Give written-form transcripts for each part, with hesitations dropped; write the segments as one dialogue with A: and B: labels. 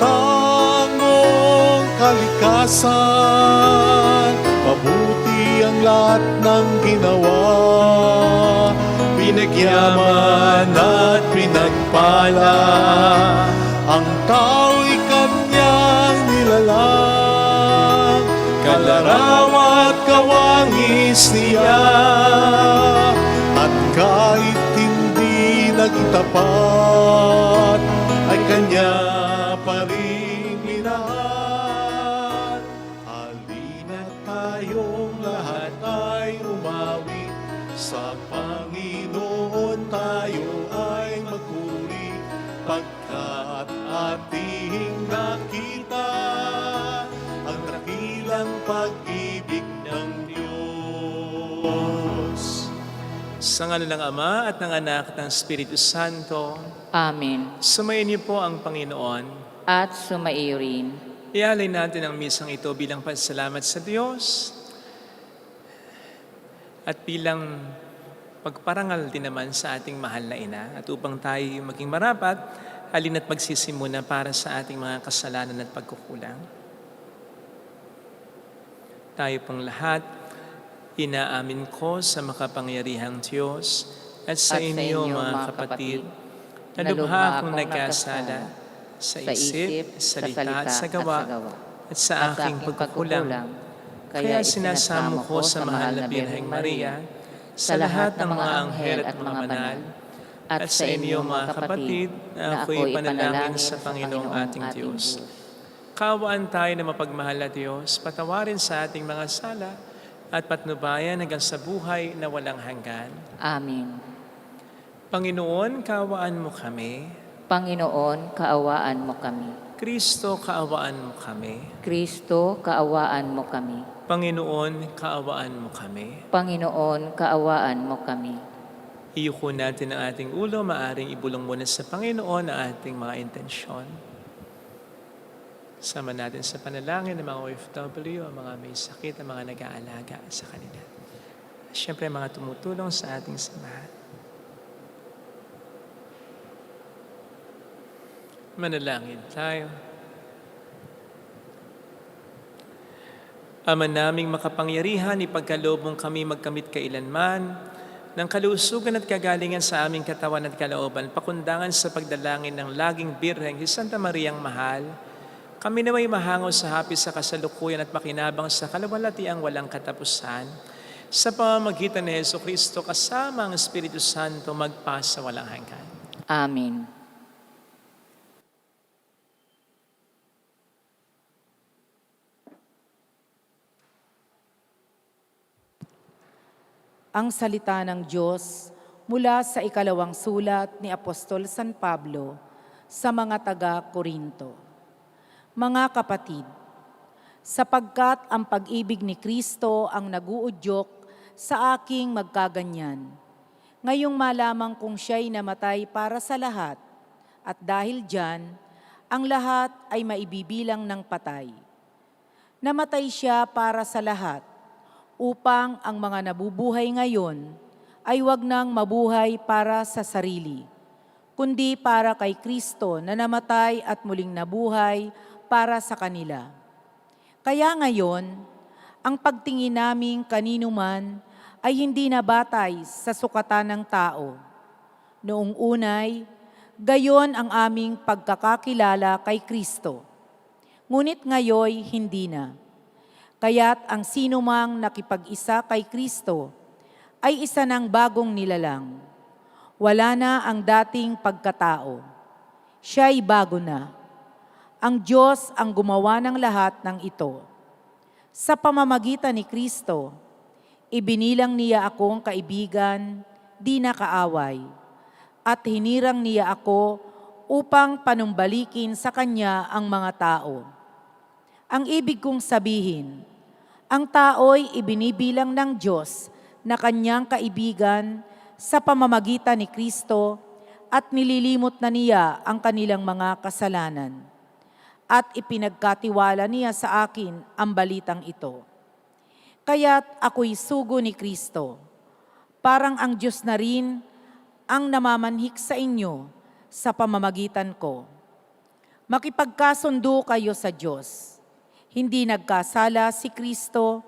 A: tangong kalikasan. Mabuti ang lahat ng ginawa, pinagyaman at pinagpala. Ang tao'y kanyang nilalang, kalarawan at kawangis niya. At kahit hindi naging tapat, ay kanya pa rin minahal. Halina tayong lahat ay umawi, sa Panginoon tayo ay magpuri, pagkat ating nakita ang dakilang pag-ibig ng Diyos. Sa ngalan ng Ama at ng Anak at ng Espiritu Santo.
B: Amen.
A: Sumayin niyo po ang Panginoon.
B: At sumaiyo rin.
A: Ialay natin ang misang ito bilang pasalamat sa Diyos at bilang pagparangal din naman sa ating mahal na Ina. At upang tayo maging marapat, halina't magsisimuna para sa ating mga kasalanan at pagkukulang. Tayo pong lahat, inaamin ko sa makapangyarihang Diyos at sa inyo mga kapatid, na lubha akong nagkasala sa isip, salita at sa gawa, at sa aking pagkukulang. Kaya sinasamo ko sa mahal na Birheng Maria, sa lahat ng mga anghel at mga banal, at sa inyo mga kapatid, na ako'y panalangin sa Panginoong ating Diyos. Kaawaan tayo na mapagmahal na Diyos, patawarin sa ating mga sala, at patnubayan hanggang sa buhay na walang hanggan.
B: Amen.
A: Panginoon, kaawaan mo kami.
B: Panginoon, kaawaan mo kami.
A: Kristo, kaawaan mo kami.
B: Kristo, kaawaan mo kami.
A: Panginoon, kaawaan mo kami.
B: Panginoon, kaawaan mo kami.
A: Iyuko natin ang ating ulo, maaring ibulong muna sa Panginoon ang ating mga intensyon. Sama natin sa panalangin ng mga OFW, ang mga may sakit, ang mga nag-aalaga sa kanila. Siyempre, mga tumutulong sa ating samahan. Manalangin tayo. Ama naming makapangyarihan, ipagkaloob mong kami magkamit kailanman ng kalusugan at kagalingan sa aming katawan at kalooban, pakundangan sa pagdalangin ng laging Birheng si Santa Mariang Mahal, kami na may mahango sa hapis sa kasalukuyan at makinabang sa kaluwalhatiang walang katapusan, sa pamamagitan ni Jesucristo kasama ang Espiritu Santo magpasa walang hanggan.
B: Amen.
C: Ang salita ng Diyos mula sa ikalawang sulat ni Apostol San Pablo sa mga taga-Korinto. Mga kapatid, sapagkat ang pag-ibig ni Kristo ang naguudyok sa aking magkaganyan, ngayong malamang kung siya'y namatay para sa lahat, at dahil diyan, ang lahat ay maibibilang ng patay. Namatay siya para sa lahat, upang ang mga nabubuhay ngayon ay wag nang mabuhay para sa sarili, kundi para kay Kristo na namatay at muling nabuhay para sa kanila. Kaya ngayon, ang pagtingin naming kanino man ay hindi na batay sa sukatan ng tao. Noong unay, gayon ang aming pagkakakilala kay Kristo. Ngunit ngayoy hindi na. Kaya't ang sinumang nakipag-isa kay Kristo ay isa ng bagong nilalang. Wala na ang dating pagkatao. Siya'y bago na. Ang Diyos ang gumawa ng lahat ng ito. Sa pamamagitan ni Kristo, ibinilang niya akong kaibigan, di nakaaway, at hinirang niya ako upang panumbalikin sa Kanya ang mga tao. Ang ibig kong sabihin, ang tao'y ibinibilang ng Diyos na Kanyang kaibigan sa pamamagitan ni Kristo at nililimot na niya ang kanilang mga kasalanan. At ipinagkatiwala niya sa akin ang balitang ito. Kaya't ako'y sugo ni Kristo. Parang ang Diyos na rin ang namamanhik sa inyo sa pamamagitan ko. Makipagkasundo kayo sa Diyos. Hindi nagkasala si Kristo,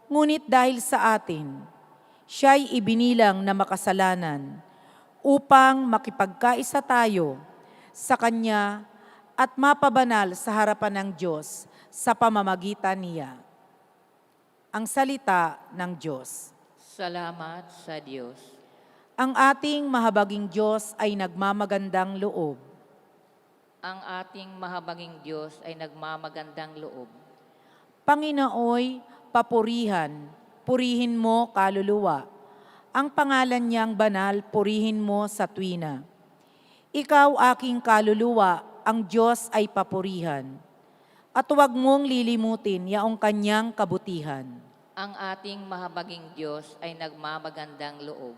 C: ngunit dahil sa atin, siya'y ibinilang na makasalanan upang makipagkaisa tayo sa Kanya at mapabanal sa harapan ng Diyos sa pamamagitan niya. Ang salita ng Diyos.
B: Salamat sa Diyos.
C: Ang ating mahabaging Diyos ay nagmamagandang loob.
B: Ang ating mahabaging Diyos ay nagmamagandang loob.
C: Panginooy, papurihan, purihin mo kaluluwa. Ang pangalan niyang banal, purihin mo sa tuwina. Ikaw aking kaluluwa, ang Diyos ay papurihan. At huwag mong lilimutin yaong kanyang kabutihan.
B: Ang ating mahabaging Diyos ay nagmamagandang loob.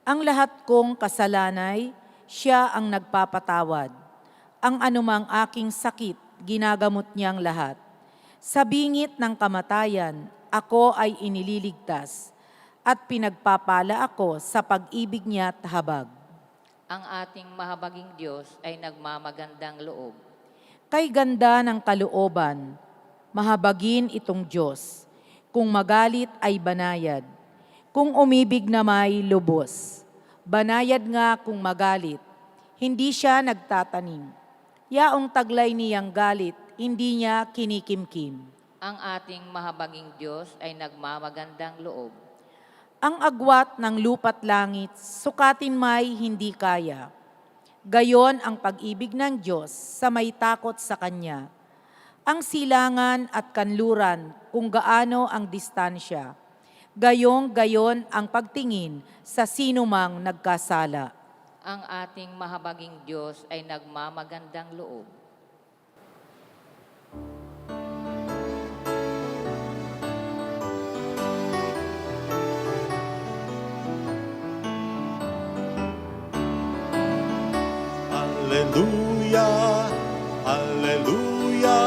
C: Ang lahat kong kasalanay, siya ang nagpapatawad. Ang anumang aking sakit, ginagamot niyang lahat. Sa bingit ng kamatayan, ako ay inililigtas at pinagpapala ako sa pag-ibig niya't habag.
B: Ang ating mahabaging Diyos ay nagmamagandang loob.
C: Kay ganda ng kalooban, mahabagin itong Diyos. Kung magalit ay banayad, kung umibig na may lubos. Banayad nga kung magalit, hindi siya nagtatanim. Yaong taglay niyang galit, hindi niya kinikimkim.
B: Ang ating mahabaging Diyos ay nagmamagandang loob.
C: Ang agwat ng lupa't langit, sukatin may hindi kaya. Gayon ang pag-ibig ng Diyos sa may takot sa Kanya. Ang silangan at kanluran kung gaano ang distansya. Gayon ang pagtingin sa sinumang nagkasala.
B: Ang ating mahabaging Diyos ay nagmamagandang loob.
D: Alleluia, alleluia,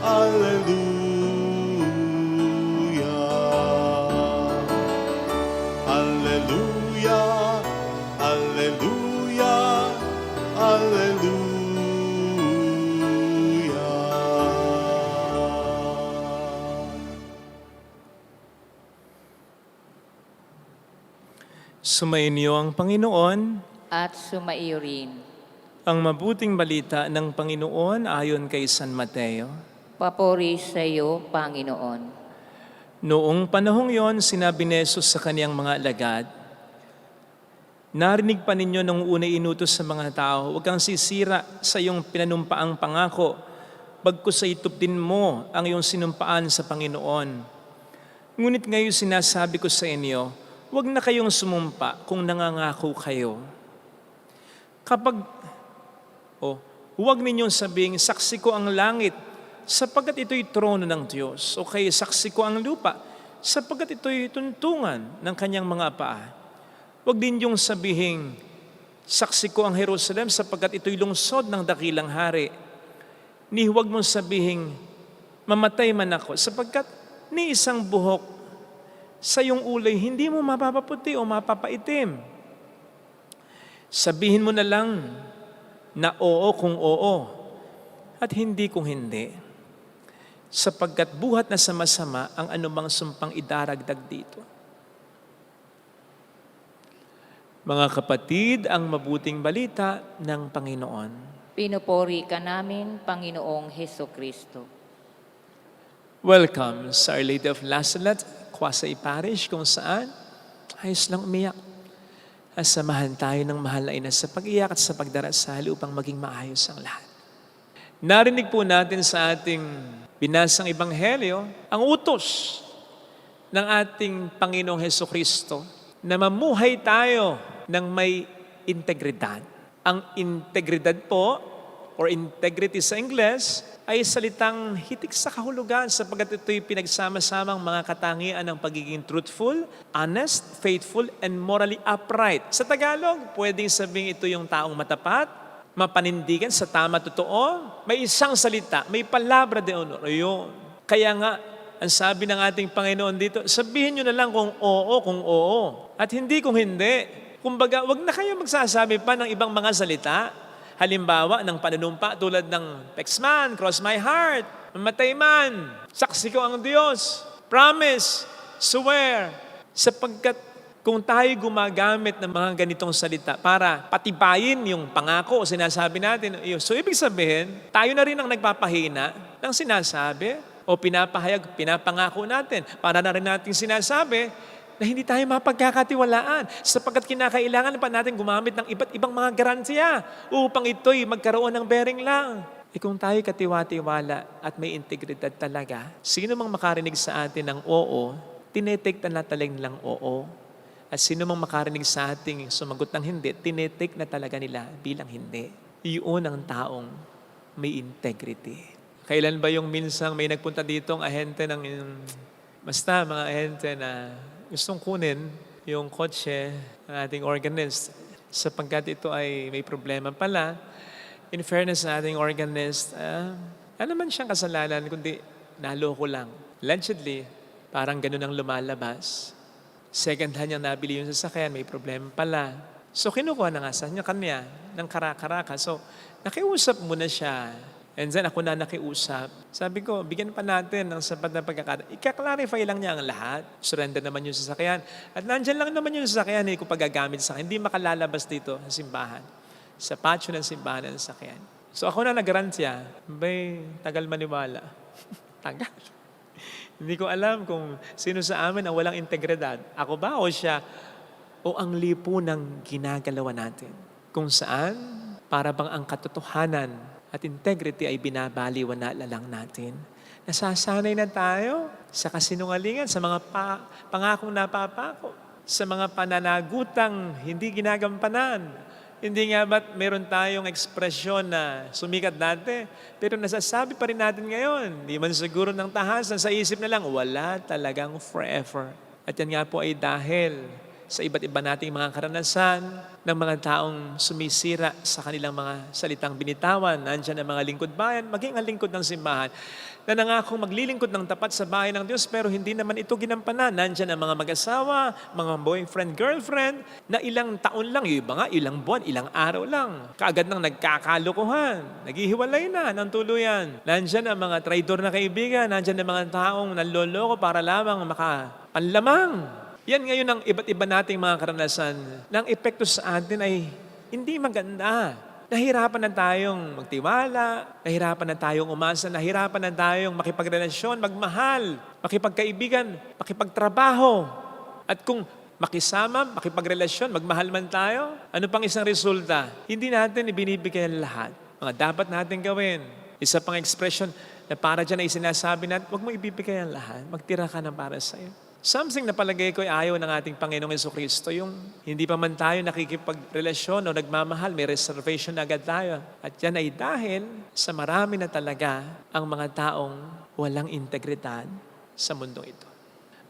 D: alleluia. Alleluia, alleluia, alleluia.
A: Sumainyo ang Panginoon.
B: At sumaiyo rin.
A: Ang mabuting balita ng Panginoon ayon kay San Mateo.
B: Papuri sa iyo, Panginoon.
A: Noong panahong yon, sinabi ni Jesus sa kaniyang mga alagad, "Narinig pa ninyo nung una inutos sa mga tao, huwag kang sisira sa iyong pinanumpaang pangako, bagkus ay tupdin mo ang iyong sinumpaan sa Panginoon. Ngunit ngayon sinasabi ko sa inyo, huwag na kayong sumumpa kung nangangako kayo. Huwag ninyong sabing, saksi ko ang langit, sapagkat ito'y trono ng Diyos. O kaya saksi ko ang lupa, sapagkat ito'y tuntungan ng kanyang mga paa. Huwag din ninyong sabihin, saksi ko ang Jerusalem, sapagkat ito'y lungsod ng dakilang hari. Ni huwag mong sabihin, mamatay man ako, sapagkat ni isang buhok sa iyong ulay, hindi mo mapapaputi o mapapaitim. Sabihin mo na lang na oo kung oo at hindi kung hindi. Sapagkat buhat na sa masama ang anumang sumpang idaragdag dito. Mga kapatid, ang mabuting balita ng Panginoon.
B: Pinupuri ka namin, Panginoong Hesukristo.
A: Welcome sa Our Lady of Lasalat, Quasay Parish, kung saan ayos lang umiyak. Samahan tayo ng mahal na ina sa pag-iyak at sa pagdarasal upang maging maayos ang lahat. Narinig po natin sa ating binasang ebanghelyo ang utos ng ating Panginoong Hesukristo na mamuhay tayo ng may integridad. Ang integridad po, or integrity sa Ingles, ay salitang hitik sa kahulugan sapagkat ito'y pinagsama-samang mga katangian ng pagiging truthful, honest, faithful, and morally upright. Sa Tagalog, pwedeng sabing ito yung taong matapat, mapanindigan sa tama totoo, may isang salita, may palabra de honor. Yun. Kaya nga, ang sabi ng ating Panginoon dito, sabihin nyo na lang kung oo, at hindi kung hindi. Kumbaga, wag na kayo magsasabi pa ng ibang mga salita. halimbawa ng panunumpa tulad ng Pexman, Cross My Heart, Mamatay Man, Saksi Ko Ang Diyos, Promise, Swear, sapagkat kung tayo gumagamit ng mga ganitong salita para patibayin yung pangako o sinasabi natin, so ibig sabihin, tayo na rin ang nagpapahina ng sinasabi o pinapahayag, pinapangako natin. Para na rin natin sinasabi na hindi tayo mapagkakatiwalaan sapagkat kinakailangan pa natin gumamit ng iba't ibang mga garantiya upang ito'y magkaroon ng bearing lang. Kung tayo katiwa-tiwala at may integridad talaga, sino mang makarinig sa atin ng oo, tinetake na talagang nilang oo. At sino mang makarinig sa ating sumagot ng hindi, tinetake na talaga nila bilang hindi. Iyon ang taong may integrity. Kailan ba yung minsang may nagpunta dito ang ahente ng, basta mga ahente na gustong kunin yung kotse ng ating organist sapagkat ito ay may problema pala. In fairness sa ating organist, ano man siyang kasalanan kundi naloko lang. Allegedly, parang ganun ang lumalabas. Second hand niyang nabili yung sasakyan, may problema pala. So kinukuha na nga sa kanya ng karakaraka. So nakiusap muna siya. And then ako na nakiusap. Sabi ko, bigyan pa natin ng sapat na pagkakataon. Ika-clarify lang niya ang lahat. Surrender naman yung sasakyan. At nandyan lang naman yung sasakyan kung pagagamit sa akin. Hindi makalalabas dito sa simbahan. Sa patio ng simbahan ng sasakyan. So ako na nag-garantiya. Bay, tagal maniwala. Tagal. Hindi ko alam kung sino sa amin ang walang integridad. Ako ba o siya? O ang lipo ng ginagalawa natin? Kung saan, para bang ang katotohanan at integrity ay binabaliwala lang natin. Nasasanay na tayo sa kasinungalingan, sa mga pangakong napapako, sa mga pananagutang hindi ginagampanan. Hindi nga ba't meron tayong ekspresyon na sumikat dati, pero nasasabi pa rin natin ngayon, di man siguro ng tahasan, sa isip na lang, wala talagang forever. At yan nga po ay dahil sa iba't iba nating mga karanasan ng mga taong sumisira sa kanilang mga salitang binitawan. Nandiyan ang mga lingkod bayan, maging ang lingkod ng simbahan, na nangakong maglilingkod ng tapat sa bahay ng Diyos, pero hindi naman ito ginampanan. Nandiyan ang mga mag-asawa, mga boyfriend, girlfriend, na ilang taon lang, yung iba nga, ilang buwan, ilang araw lang. Kaagad nang nagkakalukuhan, naghihiwalay na ng tuluyan. Nandiyan ang mga traidor na kaibigan, nandiyan ang mga taong nanloloko para lamang makapanlamang. Yan ngayon ang iba't iba nating mga karanasan ng epekto sa atin ay hindi maganda. Nahirapan na tayong magtiwala, nahirapan na tayong umasa, nahirapan na tayong makipagrelasyon, magmahal, makipagkaibigan, makipagtrabaho. At kung makisama, makipagrelasyon, magmahal man tayo, ano pang isang resulta? Hindi natin ibinibigay ang lahat. Mga dapat natin gawin. Isa pang expression na para dyan ay sinasabi natin, huwag mo ibibigay ang lahat, magtira ka na para sa'yo. Something na palagay ko ay ayaw ng ating Panginoong Jesucristo, yung hindi pa man tayo nakikipagrelasyon o nagmamahal, may reservation na agad tayo. At yan ay dahil sa marami na talaga ang mga taong walang integridad sa mundong ito.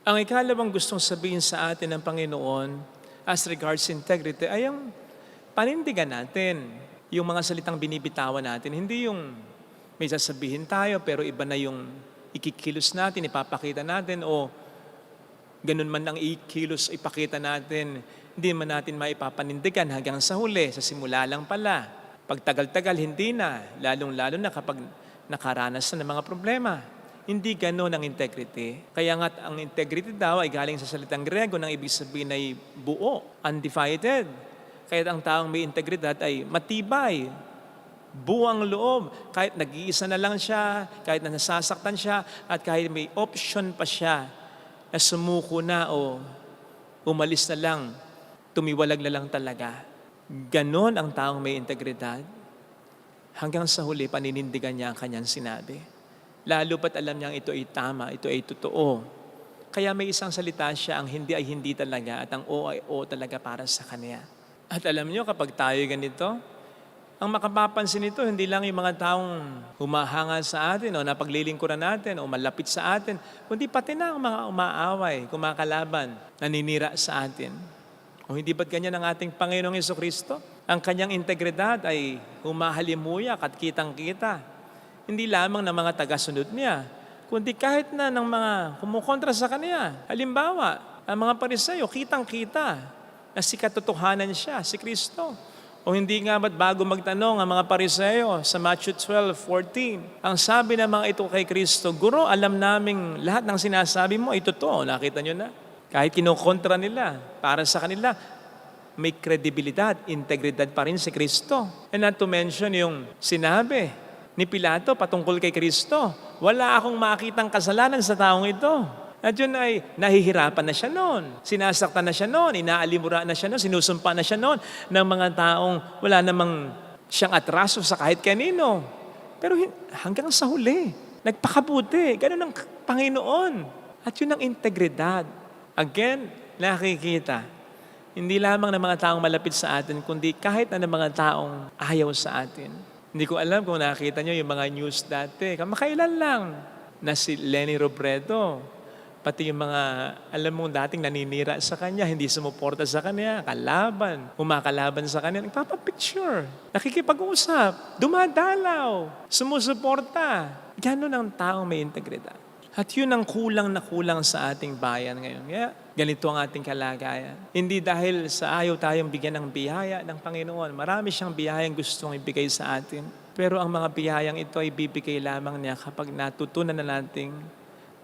A: Ang ikalawang gustong sabihin sa atin ng Panginoon as regards integrity ay ang panindigan natin, yung mga salitang binibitawan natin. Hindi yung may sasabihin tayo pero iba na yung ikikilos natin, ipapakita natin o ganun man ang ikilos, ipakita natin, hindi man natin maipapanindigan hanggang sa huli, sa simula lang pala. Pag tagal-tagal, hindi na. Lalong-lalo na kapag nakaranas na ng mga problema. Hindi ganun ang integrity. Kaya nga ang integrity daw ay galing sa salitang Grego nang ibig sabihin ay buo, undivided. Kaya ang taong may integridad ay matibay, buwang loob. Kahit nag-iisa na lang siya, kahit na nasasaktan siya, at kahit may option pa siya, na sumuko na o umalis na lang, tumiwalag na lang talaga. Ganon ang taong may integridad. Hanggang sa huli, paninindigan niya ang kanyang sinabi. Lalo pat alam niyang ito ay tama, ito ay totoo. Kaya may isang salita siya, ang hindi ay hindi talaga at ang o ay o talaga para sa kanya. At alam niyo, kapag tayo ganito, ang makapapansin nito, hindi lang yung mga taong humahanga sa atin o napaglilingkuran natin o malapit sa atin, kundi pati na ang mga umaaway, kumakalaban, naninira sa atin. O hindi ba't ganyan ang ating Panginoong Jesucristo? Ang kanyang integridad ay humahalimuyak at kitang-kita. Hindi lamang ng mga tagasunod niya, kundi kahit na ng mga kumukontra sa kanya. Halimbawa, ang mga Pariseo, kitang-kita na si katotohanan siya, si Kristo. O O hindi nga ba't bago magtanong ang mga Pariseo sa Matthew 12:14? Ang sabi ng mga ito kay Kristo, Guro, alam naming lahat ng sinasabi mo ay totoo. Nakita nyo na? Kahit kinukontra nila, para sa kanila, may kredibilidad, integridad pa rin si Kristo. And not to mention yung sinabi ni Pilato patungkol kay Kristo, wala akong makitang kasalanan sa taong ito. At yun ay nahihirapan na siya noon. Sinasaktan na siya noon, inaalimura na siya noon, sinusumpa na siya noon ng mga taong wala namang siyang atraso sa kahit kanino. Pero hanggang sa huli, nagpakabuti. Ganun ang Panginoon. At yun ang integridad. Again, nakikita, hindi lamang ng mga taong malapit sa atin, kundi kahit na ng mga taong ayaw sa atin. Hindi ko alam kung nakita nyo yung mga news dati. Kamakailan lang na si Leni Robredo, pati yung mga, alam mo, dating naninira sa kanya, hindi sumuporta sa kanya, kalaban, kumakalaban sa kanya, nagpapapicture, nakikipag-usap, dumadalaw, sumusuporta. Ganon ang taong may integridad. At yun ang kulang na kulang sa ating bayan ngayon. Kaya ganito ang ating kalagayan. Hindi dahil sa ayaw tayong bigyan ng biyaya ng Panginoon. Marami siyang biyayang gustong ibigay sa atin. Pero ang mga biyayang ito ay bibigay lamang niya kapag natutunan na nating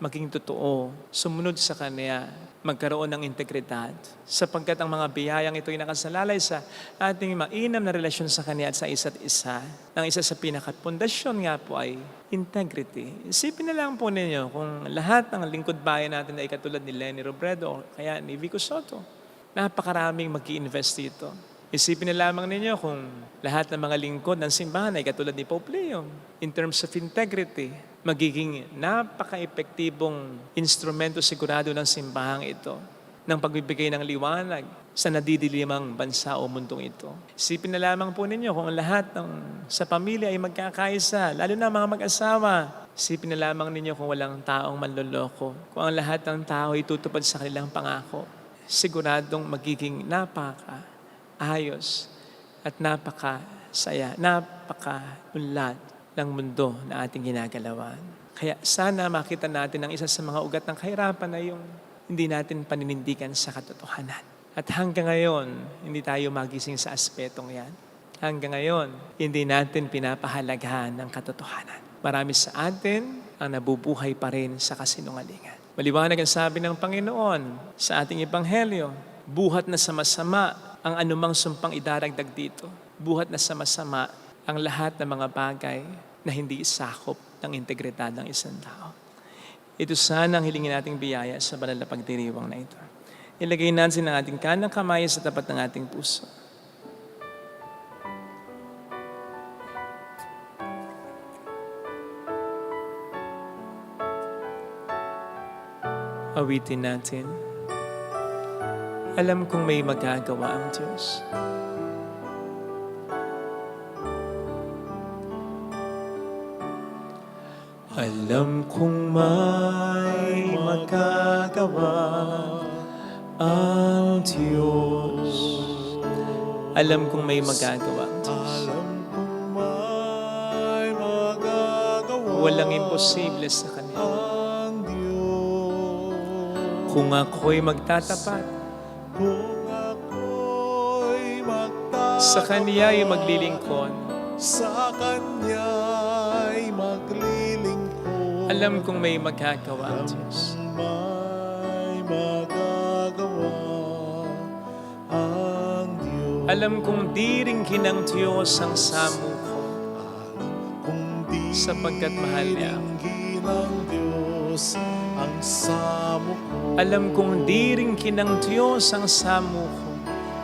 A: maging totoo, sumunod sa Kanya, magkaroon ng integridad. Sapagkat ang mga biyayang ito ay nakasalalay sa ating mainam na relasyon sa Kanya at sa isa't isa. Ang isa sa pinakapundasyon nga po ay integrity. Isipin na lang po ninyo kung lahat ng lingkod bayan natin ay katulad ni Leni Robredo o kaya ni Vico Soto. Napakaraming mag-i-invest dito. Isipin na lamang ninyo kung lahat ng mga lingkod ng simbahan ay katulad ni Pope Leo. In terms of integrity, magiging napaka-epektibong instrumento sigurado ng simbahang ito ng pagbibigay ng liwanag sa nadidilimang bansa o mundong ito. Isipin na lamang po ninyo kung lahat sa pamilya ay magkakaisa, lalo na mga mag-asawa. Isipin na lamang ninyo kung walang taong manloloko, kung ang lahat ng tao ay tutupad sa kanilang pangako. Siguradong magiging napaka-ayos at napaka-saya, napaka-unlad ng mundo na ating ginagalawan. Kaya sana makita natin ang isa sa mga ugat ng kahirapan na yung hindi natin paninindigan sa katotohanan. At hanggang ngayon, hindi tayo magising sa aspetong yan. Hanggang ngayon, hindi natin pinapahalagahan ng katotohanan. Marami sa atin ang nabubuhay pa rin sa kasinungalingan. Maliwanag ang sabi ng Panginoon sa ating Ebanghelyo, buhat na sama-sama ang anumang sumpang idaragdag dito. Buhat na sama-sama ang lahat ng mga bagay na hindi isakop ng integridad ng isang tao. Ito sana ang hilingin nating biyaya sa banal na pagdiriwang na ito. Ilagay natin ang ating kanang kamay sa tapat ng ating puso. Awitin natin. Alam kong may magagawa ang Diyos. Alam kong may magagawa ang Diyos. Alam kong may magagawa ang Diyos.
D: Alam kong may magagawa
A: Walang imposible sa Kanya.
D: ang Diyos.
A: Kung ako'y magtatapat,
D: Kung ako'y magtatapat
A: sa Kanya'y maglilingkod.
D: sa Kanya'y maglilingkod.
A: Alam kong may magagawa ang Diyos.
D: May magagawa ang Diyos.
A: Alam kong di rin ng Diyos ang samo ko,
D: Kung di
A: sapagkat mahal niya ako.
D: ng Diyos ang samo ko.
A: Alam kong di rin ng Diyos ang samo ko,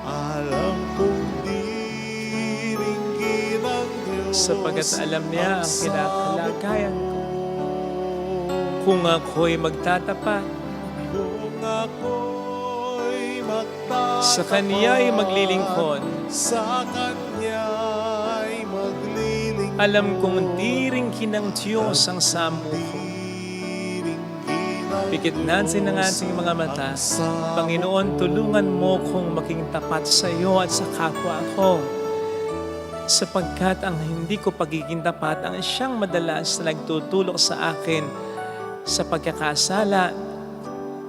D: Alam kong di ringgit ng Diyos
A: sapagkat alam niya ang kinakalagayan ko. Kung ako'y magtatapat,
D: Kung ako'y magtatapat
A: sa Kanya'y maglilingkod.
D: sa Kanya'y maglilingkod.
A: Alam kong di rin ng Diyos ang samo ko. Pikit natin ang ating mga mata. Panginoon, tulungan mo kong maging tapat sa iyo at sa kapwa ko. Sapagkat ang hindi ko pagiging tapat ang siyang madalas na nagtutulok sa akin sa pagkakasala,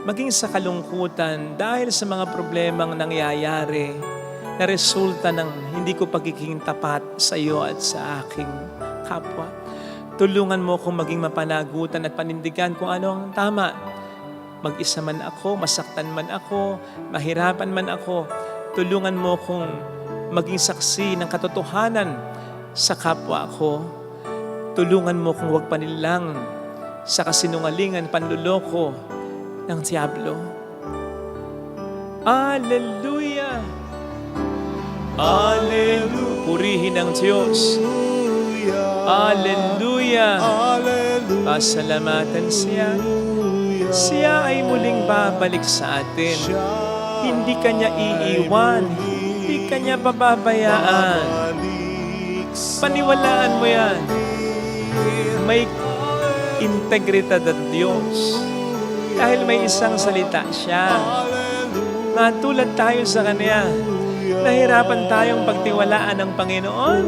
A: maging sa kalungkutan dahil sa mga problemang nangyayari na resulta ng hindi ko pagiging tapat sa iyo at sa aking kapwa. Tulungan mo akong maging mapanagutan at panindigan kung ano ang tama. Mag-isa man ako, masaktan man ako, mahirapan man ako, tulungan mo akong maging saksi ng katotohanan sa kapwa ko. Tulungan mo akong huwag panilang sa kasinungalingan, panluloko ng Diablo. Alleluia! Alleluia! Purihin ang Diyos. Alleluia!
D: Alleluia.
A: Pasalamatan siya. Siya ay muling babalik sa atin. Hindi kanya iiwan. Hindi kanya pababayaan. Paniwalaan mo yan. May integridad at Diyos. Dahil may isang salita siya. Natulad tayo sa Kanya. Nahirapan tayong pagtiwalaan ng Panginoon.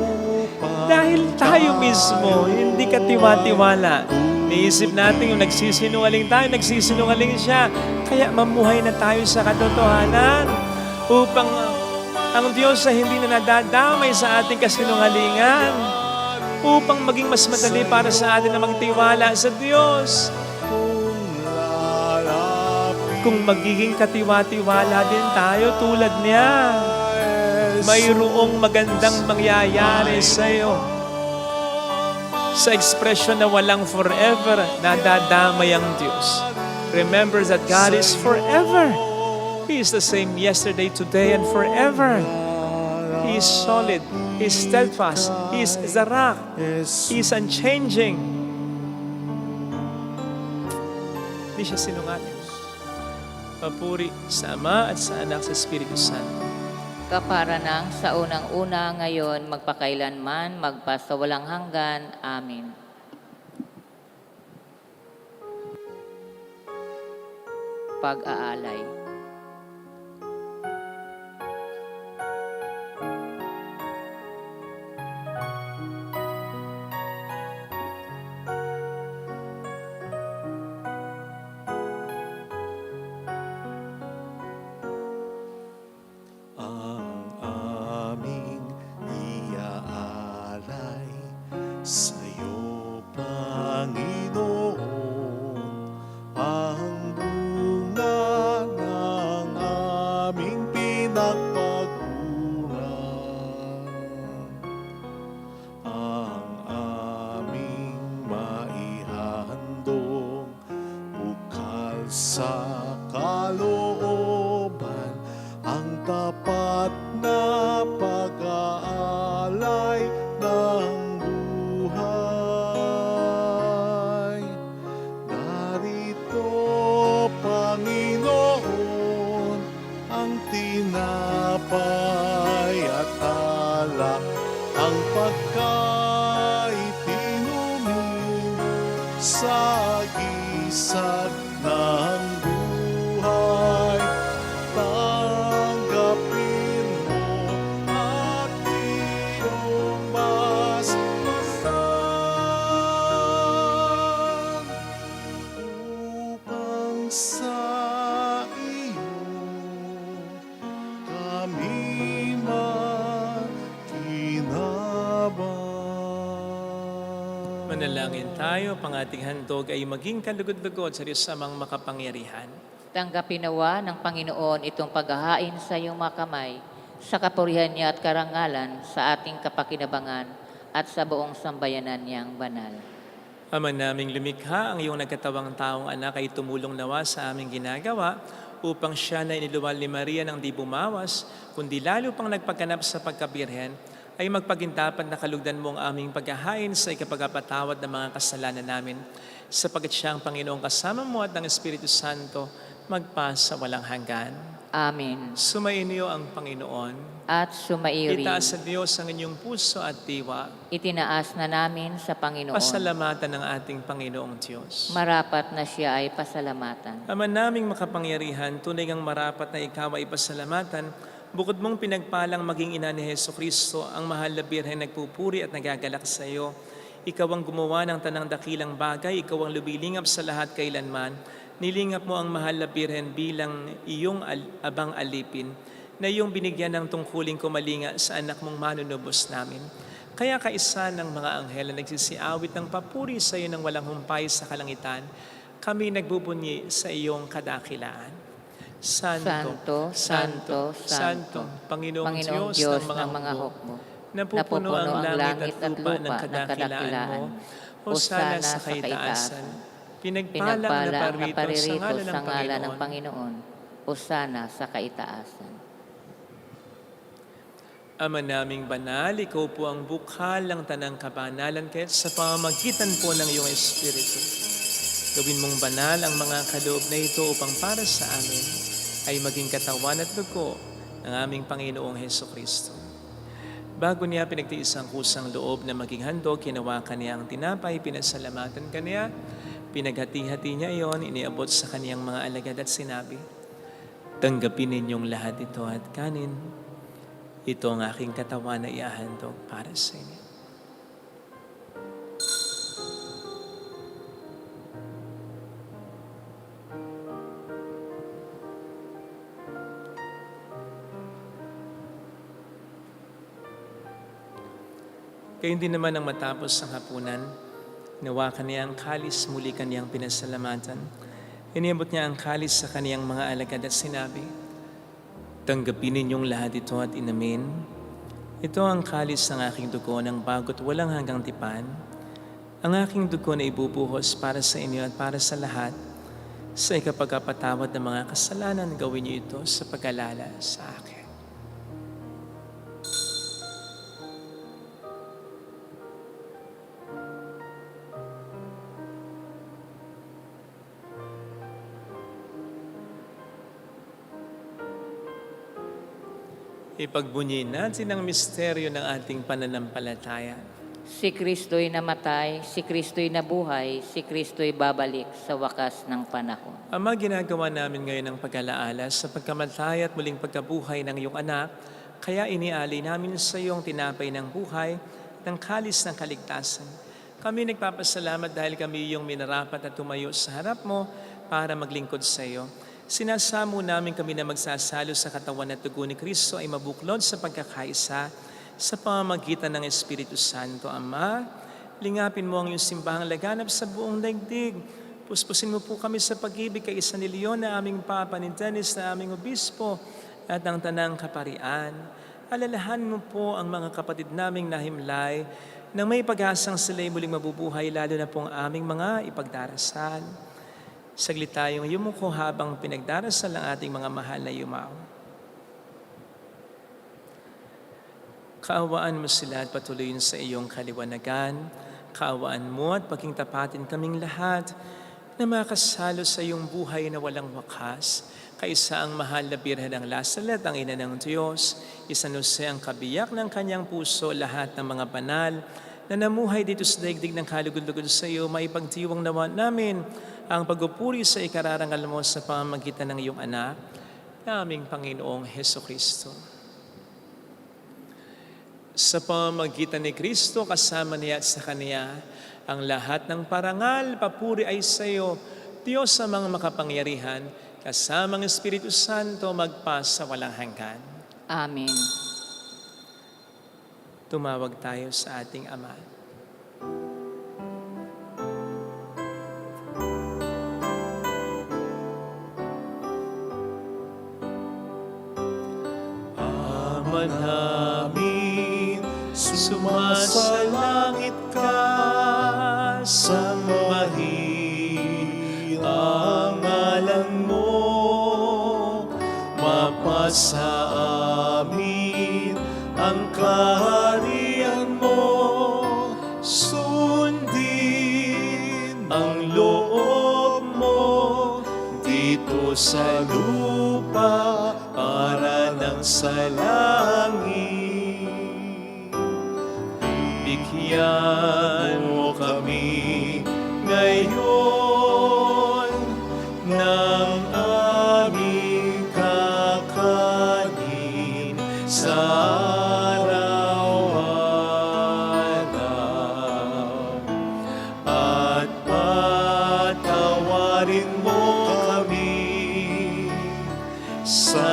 A: Dahil tayo mismo, hindi katiwa-tiwala. Niisip natin yung nagsisinungaling tayo, nagsisinungaling siya. Kaya mamuhay na tayo sa katotohanan upang ang Diyos ay hindi na nadadamay sa ating kasinungalingan, upang maging mas madali para sa atin na magtiwala sa Diyos. Kung magiging katiwa-tiwala din tayo tulad niya, mayroong magandang mangyayari sa iyo. Sa ekspresyon na walang forever, nadadamay ang Diyos. Remember that God is forever. He is the same yesterday, today, and forever. He is solid. He is steadfast. He is the rock. He is unchanging. Hindi siya sinungaling. Papuri sa Ama at sa Anak sa Espiritu Santo.
B: Kapara ng sa unang-una ngayon, magpakailanman, magpasawalang hanggan. Amen. Pag-aalay.
D: Sa'yo, Panginoon, ang bunga ng aming pinagpaguran, ang aming maihandog, bukal sa kalooban, ang tapat na pag-aalay ng Panginoon, ang tinapay at alak, ang pagkain inumin sa gisag ng buhay. Tanggapin mo at iyong masmasan upang sa iyo kami makinabang.
A: Manalangin tayo, pang ating handog ay maging kalugod-lugod sa Diyos samang makapangyarihan.
B: Tanggapin nawa ng Panginoon itong paghahain sa iyong mga kamay, sa kapurihan niya at karangalan, sa ating kapakinabangan at sa buong sambayanan niyang banal.
A: Ama naming lumikha, ang iyong nagkatawang taong anak ay tumulong nawa sa aming ginagawa upang siya na iniluwal ni Maria ng di bumawas, kundi lalo pang nagpagganap sa pagkabirhen, ay magpagindapat na kalugdan mo ang aming paghahain sa ikapagpatawad ng mga kasalanan namin, sapagat siya ang Panginoong kasama mo at ng Espiritu Santo, magpasa walang hanggan.
B: Amen.
A: Sumainyo ang Panginoon.
B: At sumairi,
A: Itaas sa Diyos ang inyong puso at diwa.
B: itinaas na namin sa Panginoon.
A: Pasalamatan ng ating Panginoong Diyos.
B: Marapat na siya ay pasalamatan.
A: Ama naming makapangyarihan, tunay ngang marapat na ikaw ay pasalamatan, bukod mong pinagpalang maging ina ni Jesucristo, ang mahal na birhen nagpupuri at nagagalak sa iyo. Ikaw ang gumawa ng tanang dakilang bagay, ikaw ang lubilingap sa lahat kailanman. Nilingap mo ang mahal na birhen bilang iyong abang alipin. na iyong binigyan ng tungkuling kumalinga sa anak mong manunubos namin. Kaya kaisa ng mga anghel na nagsisiawit ng papuri sa iyo ng walang humpay sa kalangitan, kami nagbubunyi sa iyong kadakilaan.
B: Santo, Santo, Santo,
A: Panginoong
B: Panginoong
A: Diyos ng mga
B: hukbo,
A: napupuno ang langit at lupa ng kadakilaan mo. Hosana sa kaitaasan. Pinagpalang na parito sa ngalan ng Panginoon.
B: Hosana sa kaitaasan.
A: Ama naming banal, ikaw po ang bukal ng tanang kabanalan, kaya sa pamamagitan po ng iyong Espiritu, gawin mong banal ang mga kaloob na ito upang para sa amin ay maging katawan at dugo ng aming Panginoong Hesukristo. Bago niya pinagtiis ang kusang loob na maging handog, kinawakan niya ang tinapay, pinasalamatan kaniya, pinaghati-hati niya iyon, iniabot sa kaniyang mga alagad at sinabi, "Tanggapin ninyong lahat ito at kanin. Ito ang aking katawan na iahandog para sa inyo." Kaya hindi naman ang matapos ang hapunan, nawakan niya ang kalis, muli kaniyang pinasalamatan. Iniabot niya ang kalis sa kaniyang mga alagad at sinabi, "Tanggapin ninyong lahat ito at inamin. Ito ang kalis ng aking dugo ng bago't walang hanggang tipan. Ang aking dugo na ibubuhos para sa inyo at para sa lahat. Sa ikapagpatawad ng mga kasalanan, gawin niyo ito sa pag-alala sa akin." Ipagbunyi natin ang misteryo ng ating pananampalataya.
B: Si Kristo'y namatay, si Kristo'y nabuhay, si Kristo'y babalik sa wakas ng panahon.
A: Ama, ginagawa namin ngayon ang pag-alaala sa pagkamatay at muling pagkabuhay ng iyong anak, kaya inialay namin sa iyong tinapay ng buhay ng kalis ng kaligtasan. Kami nagpapasalamat dahil kami iyong minarapat at tumayo sa harap mo para maglingkod sa iyo. Sinasamo namin kami na magsasalo sa katawan at dugo ni Kristo ay mabuklod sa pagkakaisa sa pamamagitan ng Espiritu Santo. Ama, lingapin mo ang iyong simbahang laganap sa buong daigdig. Puspusin mo po kami sa pag-ibig kay San Leon na aming Papa, ni Dennis na aming Obispo at ang Tanang Kaparian. Alalahan mo po ang mga kapatid naming nahimlay nang may pag-asang sila'y muling mabubuhay, lalo na po ang aming mga ipagdarasal. Saglit tayong yumuko habang pinagdarasal ang ating mga mahal na yumao. Kaawaan mo sila at patuloyin sa iyong kaliwanagan. Kaawaan mo at paging tapatin kaming lahat na makasalo sa iyong buhay na walang wakas. Kaisa ang mahal na Birhen ng Lasalet, ang ina ng Diyos. San Jose ang kabiyak ng kanyang puso, lahat ng mga banal na namuhay dito sa daigdig ng kalugod-lugod sa iyo, maipagdiwang nawa namin ang pagpupuri sa ikararangal mo sa pamamagitan ng iyong anak, naming Panginoong Hesukristo. Sa pamamagitan ni Kristo, kasama niya at sa Kaniya, ang lahat ng parangal, papuri ay sa iyo, Diyos sa mga makapangyarihan, kasamang Espiritu Santo, magpa sa walang hanggan.
B: Amen.
A: Tumawag tayo sa ating Ama. Ama namin, sumasalangit ka, sambahin ang ngalan mo, mapasa amin ang kaharian mo, sundin ang loob mo dito sa lupa para nang sa langit. Bigyan mo kami ngayon ng aming kakanin sa araw-araw. At patawarin mo kami sa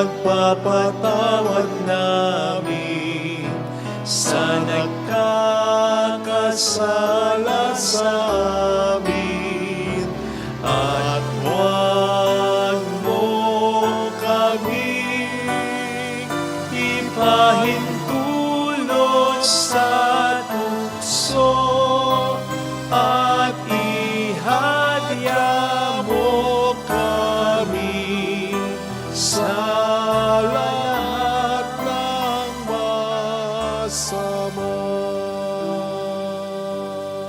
A: pagpapatawad namin sa nagkakasala sa amin, at huwag mo kami ipahintulot sa tukso, at ihadya mo kami sa lahat ng masama.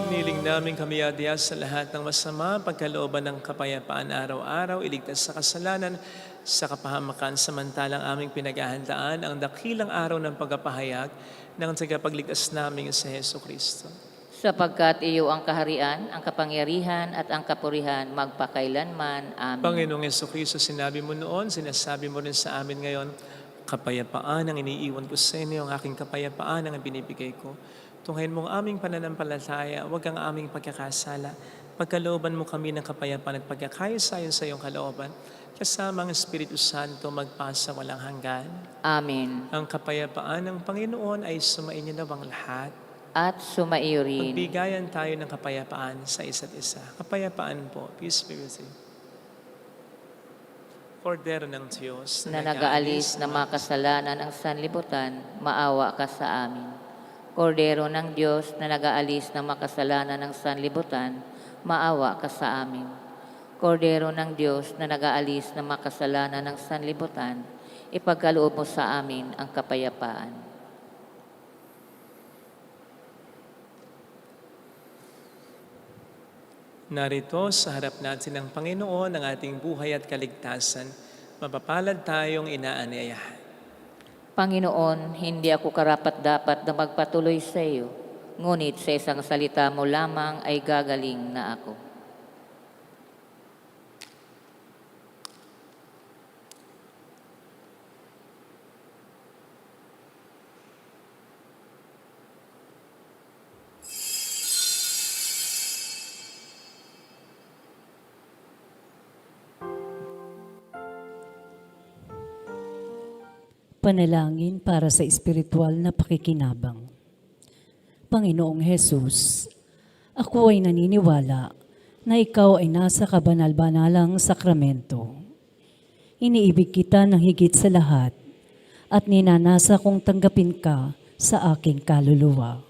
A: Niling namin kami adya sa lahat ng masama, pagkalooban ng kapayapaan araw-araw, iligtas sa kasalanan, sa kapahamakan, samantalang aming pinaghahandaan ang dakilang araw ng pagpapahayag ng tagapagligtas namin sa Heso Kristo.
B: Sapagkat iyo ang kaharian, ang kapangyarihan at ang kapurihan magpakailanman. Amen.
A: Panginoong Heso Kristo, sinabi mo noon, sinasabi mo rin sa amin ngayon, kapayapaan ang iniiwan ko sa inyo, ang aking kapayapaan ang binibigay ko. Tunghayin mo ang aming pananampalataya, huwag ang aming pagkakasala. Pagkalooban mo kami ng kapayapaan at pagkakaisa-ayon sa iyong kalooban, kasama ang Espiritu Santo magpasa walang hanggan.
B: Amen.
A: Ang kapayapaan ng Panginoon ay sumainyo nawang lahat.
B: At sumaiyo rin.
A: Magbigayan tayo ng kapayapaan sa isa't isa. Kapayapaan po. Peace be with you. Kordero ng Diyos
B: Na nag-aalis ng mga kasalanan ng sanlibutan, maawa ka sa amin. Kordero ng Diyos na nag-aalis ng mga kasalanan ng sanlibutan, maawa ka sa amin. Kordero ng Diyos na nag-aalis ng mga kasalanan ng sanlibutan, ipagkaloob mo sa amin ang kapayapaan.
A: Narito sa harap natin ng Panginoon ang ating buhay at kaligtasan. Mapapalad tayong inaanyayahan.
B: Panginoon, hindi ako karapat-dapat na magpatuloy sa iyo, ngunit sa isang salita mo lamang ay gagaling na ako.
E: Panalangin para sa espiritual na pakikinabang. Panginoong Hesus, ako ay naniniwala na ikaw ay nasa kabanal-banalang sakramento. Iniibig kita ng higit sa lahat at ninanasa kong tanggapin ka sa aking kaluluwa.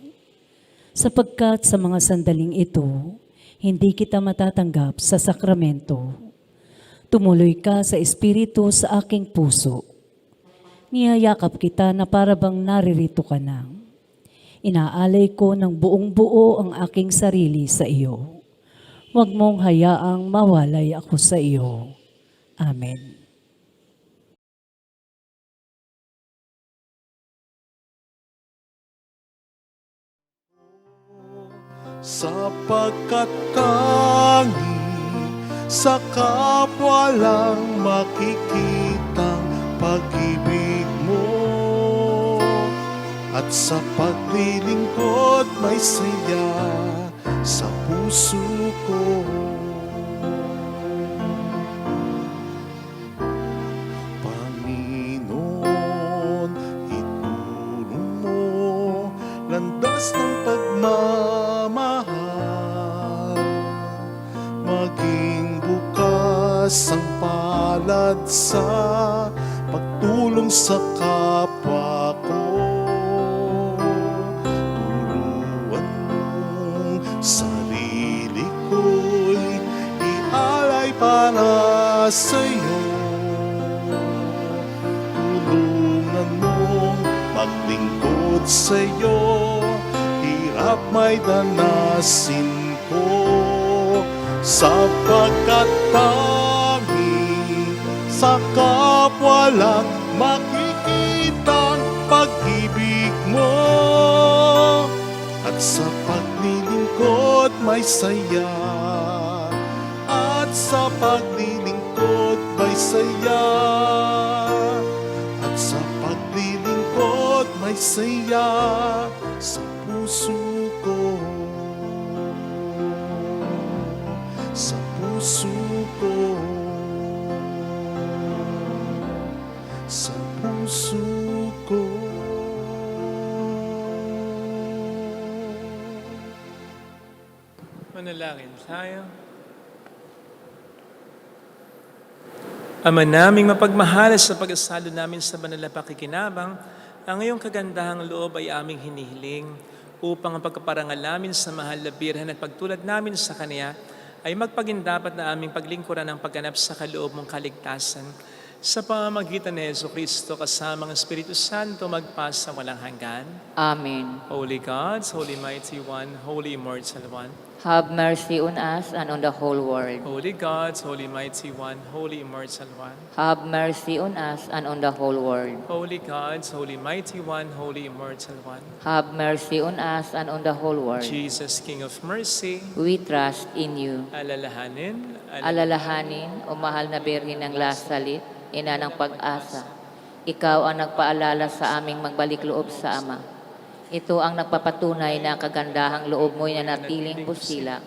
E: Sapagkat sa mga sandaling ito, hindi kita matatanggap sa sakramento. Tumuloy ka sa espiritu sa aking puso. Niyayakap kita na parabang naririto ka na. Inaalay ko ng buong buo ang aking sarili sa iyo. Huwag mong hayaang mawalay ako sa iyo. Amen.
D: Sapagkat tangi sa kapwa lang makikitang pag-ibig mo, at sa paglilingkod may saya sa puso ko. Panginoon, ituro mo landas ng pagmamahal, maging bukas ang palad sa pagtulong sa kapwa ko. Turuan mong sarili ko'y ialay para sa'yo. Tulungan mong maglingkod sa'yo, hirap may danasin ko. Sapagkat sa kapwa lang makikitang pag-ibig mo, at sa paglilingkod may saya, at sa paglilingkod may saya, at sa paglilingkod may saya sa puso ko, sa puso ko. sa puso ko.
A: Manalangin tayo. Ama naming mapagmahal, sa pag-asalo namin sa banal na pakikinabang, ang iyong kagandahang loob ay aming hinihiling upang ang pagkaparangal namin sa mahal na birhen at pagtulad namin sa Kanya ay magpagindapat na aming paglingkuran ng pagganap sa kaloob mong kaligtasan sa pamamagitan ni Jesucristo kasama ng Espiritu Santo magpasa walang hanggan.
B: Amen.
A: Holy God, Holy Mighty One, Holy Immortal One,
B: Have mercy on us and on the whole world.
A: Holy God, Holy Mighty One, Holy Immortal One,
B: Have mercy on us and on the whole world.
A: Holy God, Holy Mighty One, Holy Immortal One,
B: Have mercy on us and on the whole world.
A: Jesus, King of Mercy,
B: We trust in you.
A: alalahanin,
B: Alalahanin, o mahal na Birhen ng Lasalit, ina ng pag-asa. Ikaw ang nagpaalala sa aming magbalik loob sa Ama. Ito ang nagpapatunay na kagandahang loob mo'y nanatiling pusila.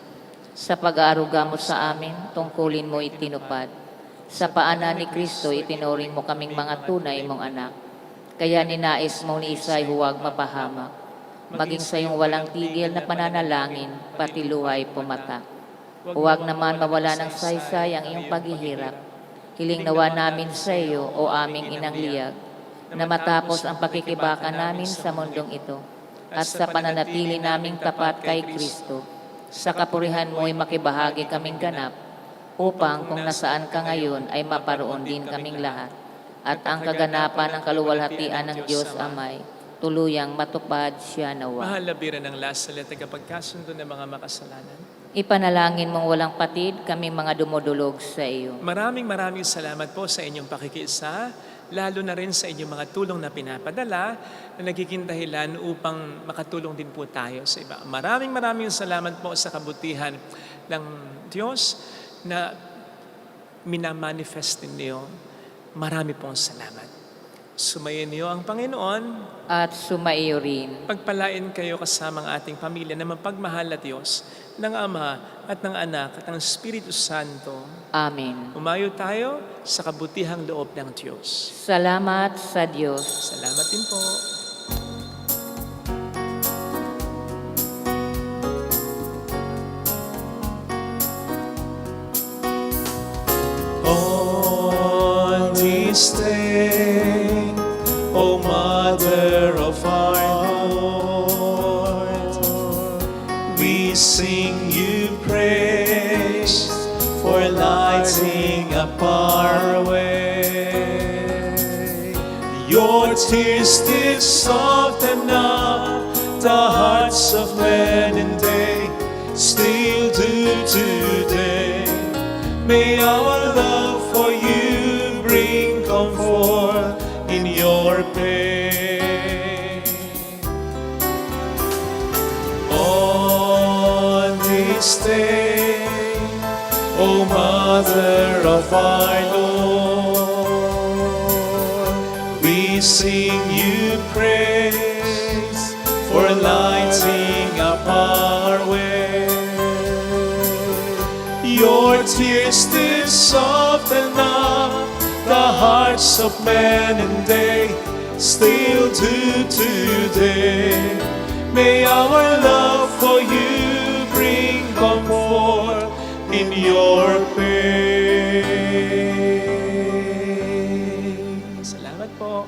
B: Sa pag-aaruga mo sa amin, tungkulin mo itinupad. Sa paanan ni Kristo, itinuring mo kaming mga tunay mong anak. Kaya ninais mo ni Isay huwag mapahamak. Maging sa iyong walang tigil na pananalangin, pati luhay pumatak. Huwag naman mawala ng saysay ang iyong paghihirap. Hiling nawa namin sa iyo, o aming inang liyag, na matapos ang pakikibaka namin sa mundong ito at sa pananatili naming tapat kay Kristo, sa kapurihan mo'y makibahagi kaming ganap upang kung nasaan ka ngayon ay maparoon din kaming lahat at ang kaganapan ng kaluwalhatian ng Diyos Amay tuluyang matupad siya nawa.
A: mahal na Birhen ng Lasalit, tagapagkasundo ng mga makasalanan.
B: Ipanalangin mong walang patid kami mga dumudulog sa iyo.
A: Maraming salamat po sa inyong pakikiisa, lalo na rin sa inyong mga tulong na pinapadala na nagiging dahilan upang makatulong din po tayo sa iba. Maraming salamat po sa kabutihan ng Diyos na minamanifest ninyo. Marami pong salamat. Sumayin niyo ang Panginoon.
B: At sumaiyo rin.
A: Pagpalain kayo kasama ang ating pamilya na mapagmahal na Diyos ng Ama at ng Anak at ng Espiritu Santo.
B: Amen.
A: Umayo tayo sa kabutihang loob ng Diyos.
B: Salamat sa Diyos.
A: Salamat din po.
D: On this day, O Mother of our Lord, we sing you praise for lighting up our way. Your tears did soften up the hearts of men and they still do today. May our love for you bring comfort in your pain. On this day, O Mother of our Lord, we sing you praise for lighting up our way. Your tears did soften up the hearts of men and they still do today. May our love for you bring comfort in your pain.
A: Salamat po.